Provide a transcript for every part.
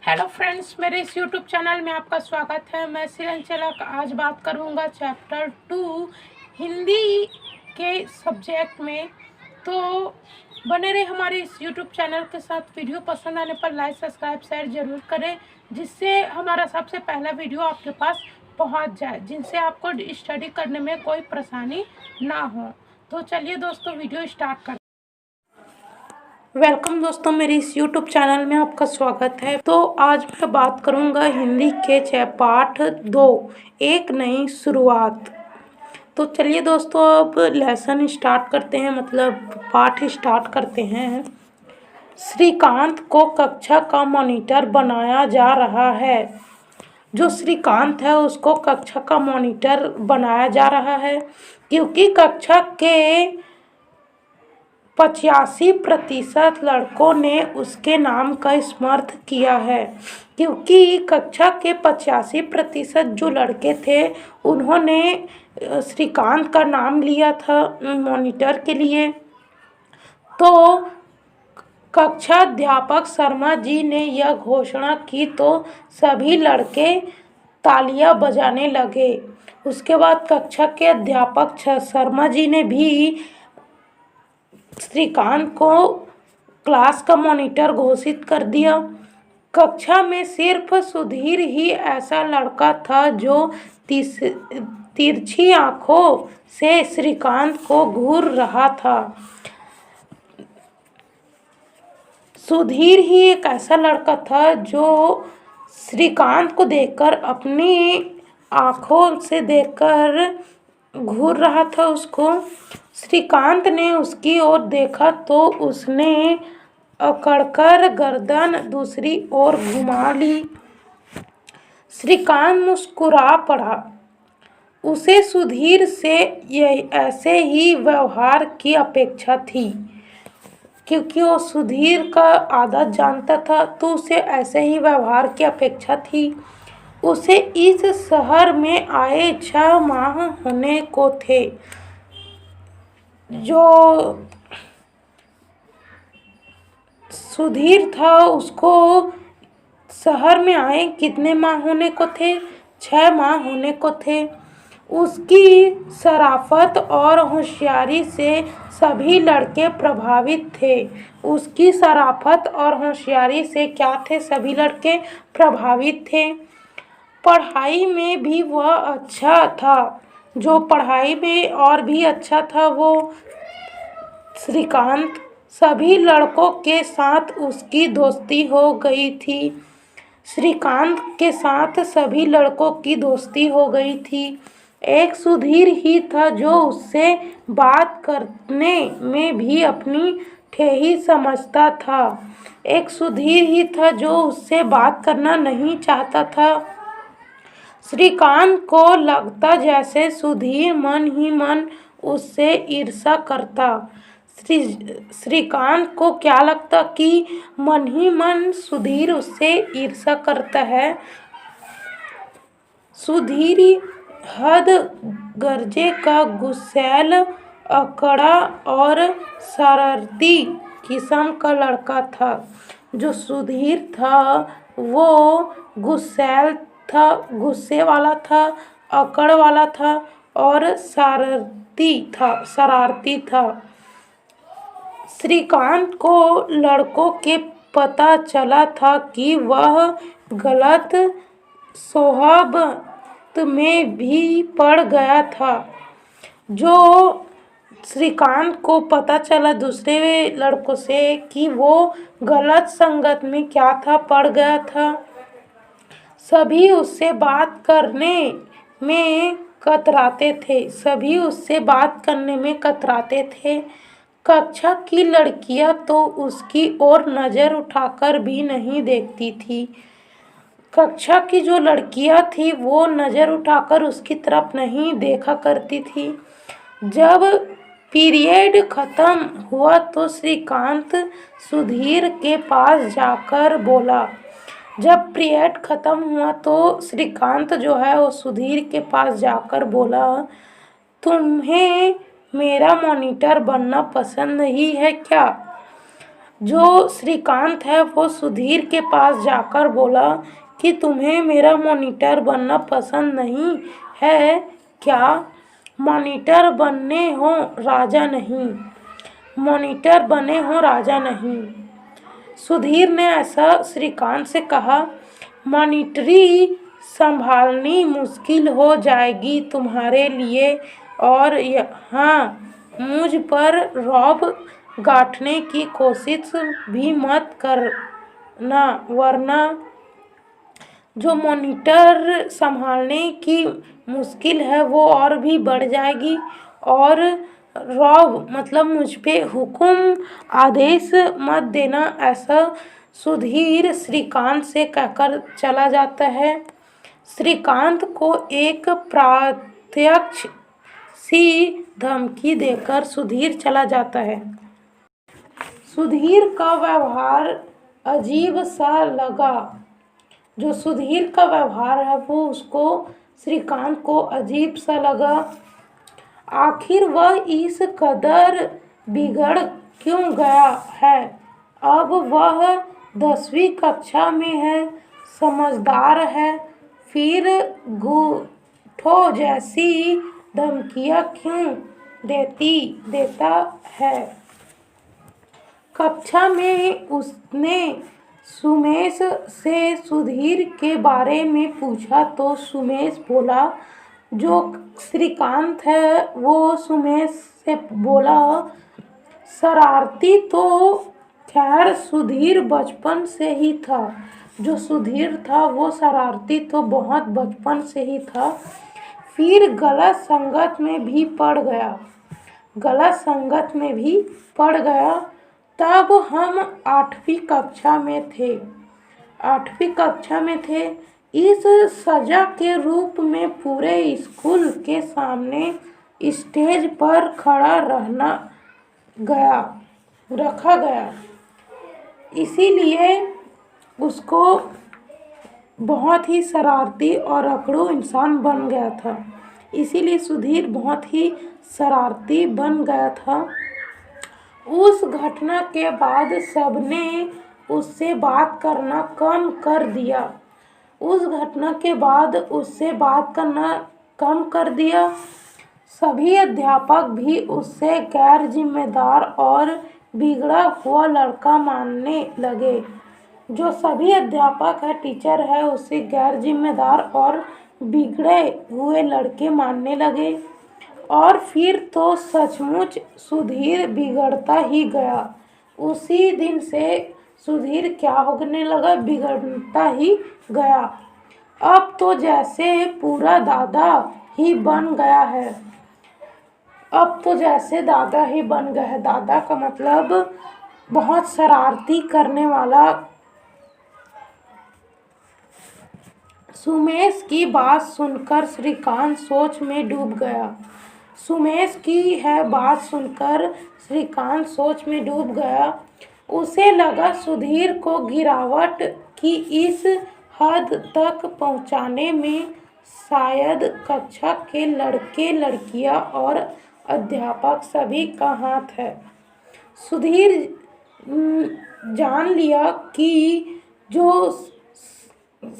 Hello friends, मेरे इस YouTube channel में आपका स्वागत है। मैं सिरंचला आज बात करूंगा चैप्टर 2 हिंदी के सब्जेक्ट में। तो बने रहे हमारे इस यूट्यूब चैनल के साथ। वीडियो पसंद आने पर लाइक सब्सक्राइब शेयर ज़रूर करें, जिससे हमारा सबसे पहला वीडियो आपके पास पहुंच जाए, जिनसे आपको स्टडी करने में कोई परेशानी ना हो। तो चलिए दोस्तों, वीडियो स्टार्ट करते हैं। वेलकम दोस्तों, मेरे इस यूट्यूब चैनल में आपका स्वागत है। तो आज मैं बात करूंगा हिंदी के पाठ 2 एक नई शुरुआत। तो चलिए दोस्तों, अब लेसन स्टार्ट करते हैं, मतलब पाठ स्टार्ट करते हैं। श्रीकांत को कक्षा का मॉनिटर बनाया जा रहा है। जो श्रीकांत है उसको कक्षा का मॉनिटर बनाया जा रहा है, क्योंकि कक्षा के 85% लड़कों ने उसके नाम का समर्थन किया है। क्योंकि कक्षा के 85% जो लड़के थे उन्होंने श्रीकांत का नाम लिया था मॉनिटर के लिए। तो कक्षा अध्यापक शर्मा जी ने यह घोषणा की तो सभी लड़के तालियां बजाने लगे। उसके बाद कक्षा के अध्यापक शर्मा जी ने भी श्रीकांत को क्लास का मॉनिटर घोषित कर दिया। कक्षा में सिर्फ सुधीर ही ऐसा लड़का था जो तिरछी आंखों से श्रीकांत को घूर रहा था। सुधीर ही एक ऐसा लड़का था जो श्रीकांत को देखकर अपनी आंखों से देखकर घूर रहा था उसको। श्रीकांत ने उसकी ओर देखा तो उसने अकड़कर गर्दन दूसरी ओर घुमा ली। श्रीकांत मुस्कुरा पड़ा। उसे सुधीर से ऐसे ही व्यवहार की अपेक्षा थी, क्योंकि वो सुधीर का आदत जानता था, तो उसे ऐसे ही व्यवहार की अपेक्षा थी। उसे इस शहर में आए 6 माह होने को थे। जो सुधीर था उसको शहर में आए कितने माह होने को थे? 6 माह होने को थे। उसकी शराफत और होशियारी से सभी लड़के प्रभावित थे। उसकी शराफत और होशियारी से क्या थे? सभी लड़के प्रभावित थे। पढ़ाई में भी वह अच्छा था। जो पढ़ाई में और भी अच्छा था वो श्रीकांत। सभी लड़कों के साथ उसकी दोस्ती हो गई थी। श्रीकांत के साथ सभी लड़कों की दोस्ती हो गई थी। एक सुधीर ही था जो उससे बात करने में भी अपनी ठेही समझता था। एक सुधीर ही था जो उससे बात करना नहीं चाहता था। श्रीकांत को लगता जैसे सुधीर मन ही मन उससे ईर्ष्या करता। श्रीकांत को क्या लगता कि मन ही मन सुधीर उससे ईर्ष्या करता है। सुधीर हद गर्जे का गुस्सैल, अकड़ा और शरारती किस्म का लड़का था। जो सुधीर था वो गुस्सैल था, गुस्से वाला था, अकड़ वाला था और शरारती था। श्रीकांत को लड़कों के पता चला था कि वह गलत सोहबत में भी पड़ गया था। जो श्रीकांत को पता चला दूसरे लड़कों से कि वो गलत संगत में क्या था, पड़ गया था। सभी उससे बात करने में कतराते थे। सभी उससे बात करने में कतराते थे। कक्षा की लड़कियां तो उसकी ओर नज़र उठाकर भी नहीं देखती थी। कक्षा की जो लड़कियां थी वो नज़र उठाकर उसकी तरफ नहीं देखा करती थी। जब पीरियड ख़त्म हुआ तो श्रीकांत सुधीर के पास जाकर बोला। जब पीरियड ख़त्म हुआ तो श्रीकांत जो है वो सुधीर के पास जाकर बोला, तुम्हें मेरा मॉनिटर बनना पसंद नहीं है क्या? जो श्रीकांत है वो सुधीर के पास जाकर बोला कि तुम्हें मेरा मॉनिटर बनना पसंद नहीं है क्या? मॉनिटर बने हो राजा नहीं, मॉनिटर बने हो राजा नहीं। सुधीर ने ऐसा श्रीकांत से कहा। मॉनिटरी संभालनी मुश्किल हो जाएगी तुम्हारे लिए, और हाँ, मुझ पर रौब गांठने की कोशिश भी मत करना, वरना जो मॉनिटर संभालने की मुश्किल है वो और भी बढ़ जाएगी। और रौब मतलब मुझ पे हुक्म आदेश मत देना, ऐसा सुधीर श्रीकांत से कहकर चला जाता है। श्रीकांत को एक प्रत्यक्ष सी धमकी देकर सुधीर चला जाता है। सुधीर का व्यवहार अजीब सा लगा। जो सुधीर का व्यवहार है वो उसको श्रीकांत को अजीब सा लगा। आखिर वह इस कदर बिगड़ क्यों गया है? अब वह 10वीं कक्षा में है, समझदार है, फिर गुठो जैसी धमकियाँ क्यों देता है? कक्षा में उसने सुमेश से सुधीर के बारे में पूछा तो सुमेश बोला, जो श्रीकांत है वो सुमेश से बोला, शरारती तो खैर सुधीर बचपन से ही था। जो सुधीर था वो शरारती तो बहुत बचपन से ही था, फिर गलत संगत में भी पड़ गया। तब हम 8वीं कक्षा में थे। इस सजा के रूप में पूरे स्कूल के सामने स्टेज पर खड़ा रखा गया। इसीलिए उसको बहुत ही शरारती और अकड़ू इंसान बन गया था। इसीलिए सुधीर बहुत ही शरारती बन गया था। उस घटना के बाद सबने उससे बात करना कम कर दिया। सभी अध्यापक भी उससे गैर जिम्मेदार और बिगड़ा हुआ लड़का मानने लगे। जो सभी अध्यापक है, टीचर है, उसे गैर जिम्मेदार और बिगड़े हुए लड़के मानने लगे। और फिर तो सचमुच सुधीर बिगड़ता ही गया। उसी दिन से सुधीर क्या होने लगा? बिगड़ता ही गया। अब तो जैसे पूरा दादा ही बन गया है। दादा का मतलब बहुत शरारती करने वाला। सुमेश की बात सुनकर श्रीकांत सोच में डूब गया। उसे लगा सुधीर को गिरावट की इस हद तक पहुंचाने में शायद कक्षा के लड़के लड़कियां और अध्यापक सभी का हाथ है। सुधीर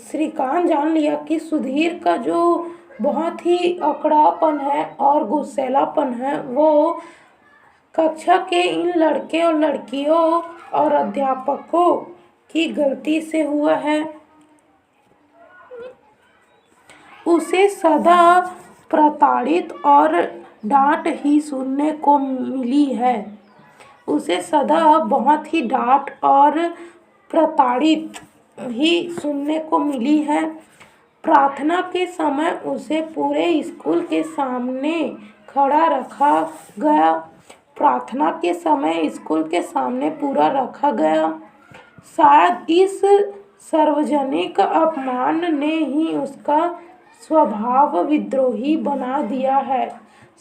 श्रीकांत जान लिया कि सुधीर का जो बहुत ही अकड़ापन है और गुस्सैलापन है वो कक्षा के इन लड़के और लड़कियों और अध्यापकों की गलती से हुआ है। उसे सदा प्रताड़ित और डांट ही सुनने को मिली है। उसे सदा बहुत ही डांट और प्रताड़ित ही सुनने को मिली है। प्रार्थना के समय उसे पूरे स्कूल के सामने खड़ा रखा गया। शायद इस सार्वजनिक अपमान ने ही उसका स्वभाव विद्रोही बना दिया है।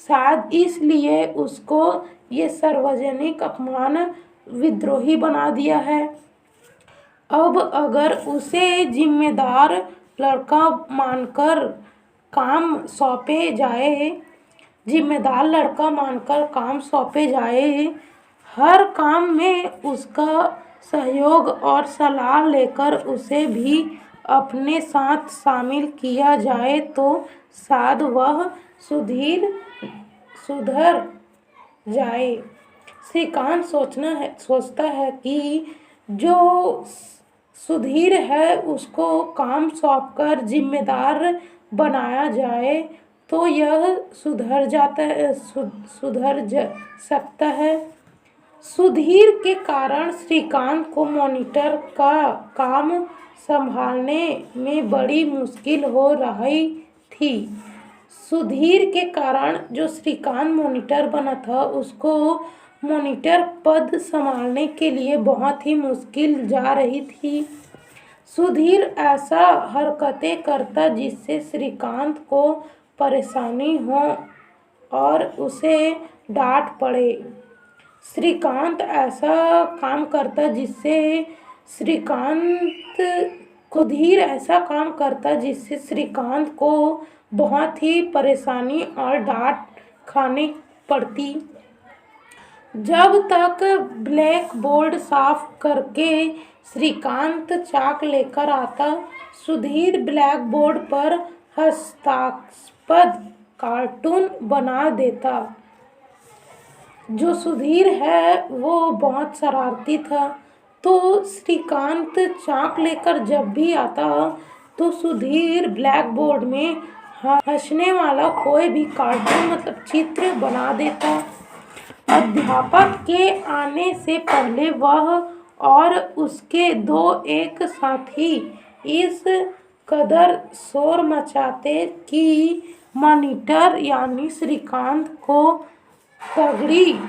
शायद इसलिए उसको ये सार्वजनिक अपमान विद्रोही बना दिया है। अब अगर उसे जिम्मेदार लड़का मानकर काम सौंपे जाए, हर काम में उसका सहयोग और सलाह लेकर उसे भी अपने साथ शामिल किया जाए तो शायद वह सुधर जाए। श्रीकांत सोचता है कि जो सुधीर है उसको काम सौंपकर जिम्मेदार बनाया जाए तो यह सकता है। सुधीर के कारण श्रीकांत को मॉनिटर का काम संभालने में बड़ी मुश्किल हो रही थी। सुधीर के कारण जो श्रीकांत मॉनिटर बना था उसको मॉनिटर पद संभालने के लिए बहुत ही मुश्किल जा रही थी। सुधीर ऐसा हरकतें करता जिससे श्रीकांत को परेशानी हो और उसे डांट पड़े। श्रीकांत ऐसा काम करता जिससे सुधीर ऐसा काम करता जिससे श्रीकांत को बहुत ही परेशानी और डांट खानी पड़ती। जब तक ब्लैक बोर्ड साफ करके श्रीकांत चाक लेकर आता, सुधीर ब्लैक बोर्ड पर हास्यास्पद कार्टून बना देता। जो सुधीर है वो बहुत शरारती था, तो श्रीकांत चाक लेकर जब भी आता तो सुधीर ब्लैक बोर्ड में हंसने वाला कोई भी कार्टून मतलब चित्र बना देता। अध्यापक के आने से पहले वह और उसके एक साथी इस कदर शोर मचाते कि मॉनिटर यानी श्रीकांत को तगड़ी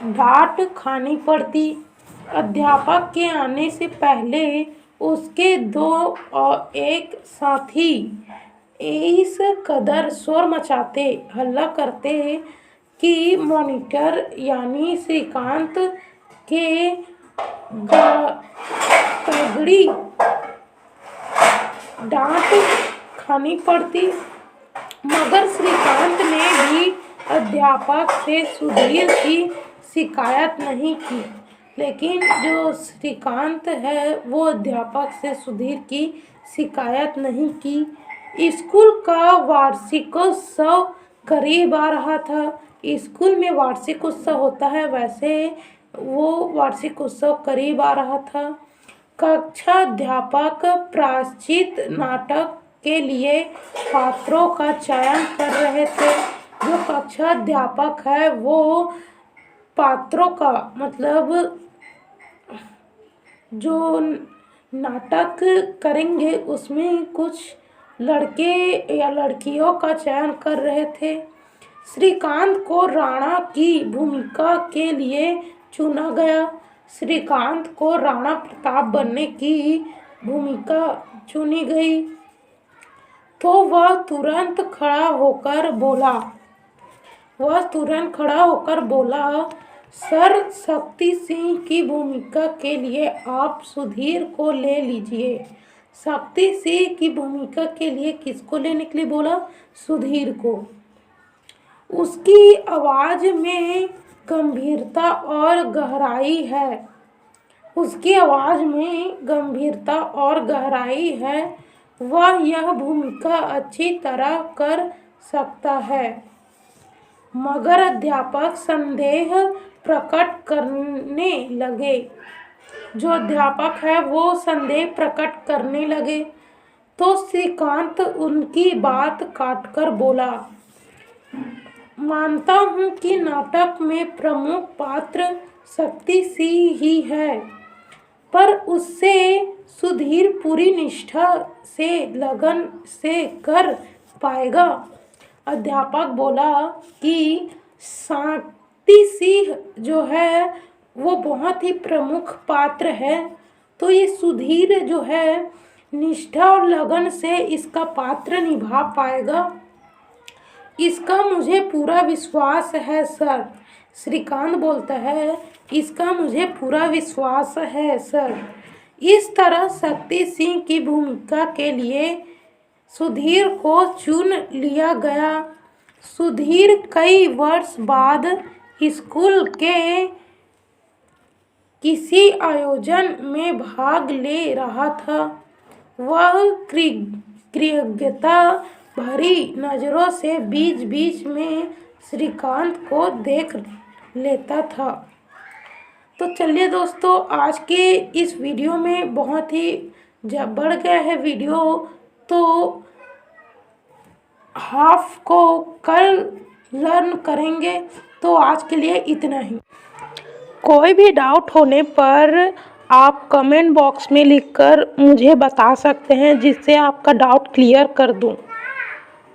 डांट खानी पड़ती। अध्यापक के आने से पहले उसके एक साथी इस कदर शोर मचाते हल्ला करते कि मॉनिटर यानी श्रीकांत के तगड़ी डांट खानी पड़ती। मगर श्रीकांत ने भी अध्यापक से सुधीर की शिकायत नहीं की। लेकिन जो श्रीकांत है वो अध्यापक से सुधीर की शिकायत नहीं की। स्कूल का वार्षिकोत्सव करीब आ रहा था। स्कूल में वार्षिक उत्सव होता है, वैसे वो वार्षिक उत्सव करीब आ रहा था। कक्षा अध्यापक प्रायश्चित नाटक के लिए पात्रों का चयन कर रहे थे। जो कक्षा अध्यापक है वो पात्रों का मतलब जो नाटक करेंगे उसमें कुछ लड़के या लड़कियों का चयन कर रहे थे। श्रीकांत को राणा की भूमिका के लिए चुना गया। श्रीकांत को राणा प्रताप बनने की भूमिका चुनी गई तो वह तुरंत खड़ा होकर बोला, सर, शक्ति सिंह की भूमिका के लिए आप सुधीर को ले लीजिए। शक्ति सिंह की भूमिका के लिए किसको लेने के लिए बोला? सुधीर को। उसकी आवाज में गंभीरता और गहराई है। वह यह भूमिका अच्छी तरह कर सकता है। मगर अध्यापक संदेह प्रकट करने लगे। जो अध्यापक है वो संदेह प्रकट करने लगे तो श्रीकांत उनकी बात काटकर बोला, मानता हूँ कि नाटक में प्रमुख पात्र शक्ति सिंह ही है, पर उससे सुधीर पूरी निष्ठा से लगन से कर पाएगा। अध्यापक बोला कि शक्ति सिंह जो है वो बहुत ही प्रमुख पात्र है, तो ये सुधीर जो है निष्ठा और लगन से इसका पात्र निभा पाएगा, इसका मुझे पूरा विश्वास है सर। श्रीकांत बोलता है, इसका मुझे पूरा विश्वास है सर। इस तरह शक्ति सिंह की भूमिका के लिए सुधीर को चुन लिया गया। सुधीर कई वर्ष बाद स्कूल के किसी आयोजन में भाग ले रहा था। वह कृतज्ञता भरी नजरों से बीच बीच में श्रीकांत को देख लेता था। तो चलिए दोस्तों, आज के इस वीडियो में बहुत ही जब बढ़ गया है वीडियो, तो हाफ को कल लर्न करेंगे। तो आज के लिए इतना ही। कोई भी डाउट होने पर आप कमेंट बॉक्स में लिखकर मुझे बता सकते हैं, जिससे आपका डाउट क्लियर कर दूं।